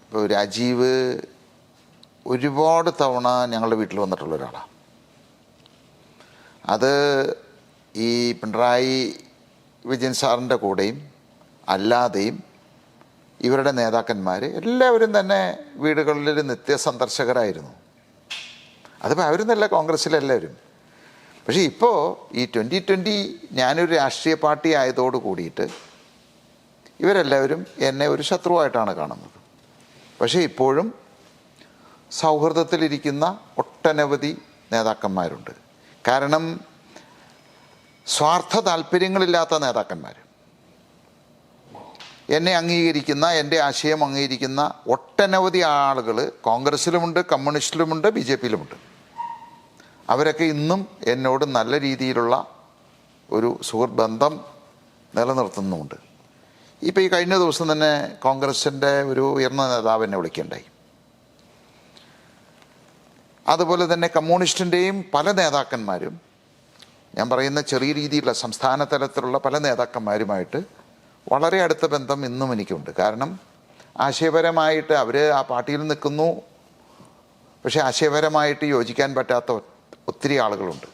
ഇപ്പോൾ രാജീവ് ഒരുപാട് തവണ ഞങ്ങളുടെ വീട്ടിൽ വന്നിട്ടുള്ള ഒരാളാണ്. അത് ഈ പിണറായി വിജയൻ സാറിൻ്റെ കൂടെയും അല്ലാതെയും ഇവരുടെ നേതാക്കന്മാർ എല്ലാവരും തന്നെ വീടുകളിൽ നിത്യസന്ദർശകരായിരുന്നു. അതിപ്പോൾ അവരുന്നല്ല, കോൺഗ്രസ്സിലെല്ലാവരും. പക്ഷേ ഇപ്പോൾ ഈ 2020 ഞാനൊരു രാഷ്ട്രീയ പാർട്ടി ആയതോട് കൂടിയിട്ട് ഇവരെല്ലാവരും എന്നെ ഒരു ശത്രുവായിട്ടാണ് കാണുന്നത്. പക്ഷേ ഇപ്പോഴും സൗഹൃദത്തിലിരിക്കുന്ന ഒട്ടനവധി നേതാക്കന്മാരുണ്ട്. കാരണം സ്വാർത്ഥ താല്പര്യങ്ങളില്ലാത്ത നേതാക്കന്മാർ, എന്നെ അംഗീകരിക്കുന്ന, എൻ്റെ ആശയം അംഗീകരിക്കുന്ന ഒട്ടനവധി ആളുകൾ കോൺഗ്രസ്സിലുമുണ്ട്, കമ്മ്യൂണിസ്റ്റിലുമുണ്ട്, BJPയിലുമുണ്ട്. അവരൊക്കെ ഇന്നും എന്നോട് നല്ല രീതിയിലുള്ള ഒരു സുഹൃത്ത് ബന്ധം നിലനിർത്തുന്നുമുണ്ട്. ഇപ്പോൾ ഈ കഴിഞ്ഞ ദിവസം തന്നെ കോൺഗ്രസിൻ്റെ ഒരു ഉയർന്ന നേതാവ് എന്നെ വിളിക്കുകയുണ്ടായി. അതുപോലെ തന്നെ കമ്മ്യൂണിസ്റ്റിൻ്റെയും പല നേതാക്കന്മാരും, ഞാൻ പറയുന്ന ചെറിയ രീതിയിലുള്ള സംസ്ഥാന തലത്തിലുള്ള പല നേതാക്കന്മാരുമായിട്ട് വളരെ അടുത്ത ബന്ധം ഇന്നും എനിക്കുണ്ട്. കാരണം ആശയപരമായിട്ട് അവർ ആ പാർട്ടിയിൽ നിൽക്കുന്നു, പക്ഷേ ആശയപരമായിട്ട് യോജിക്കാൻ പറ്റാത്ത ഒത്തിരി ആളുകളുണ്ട്.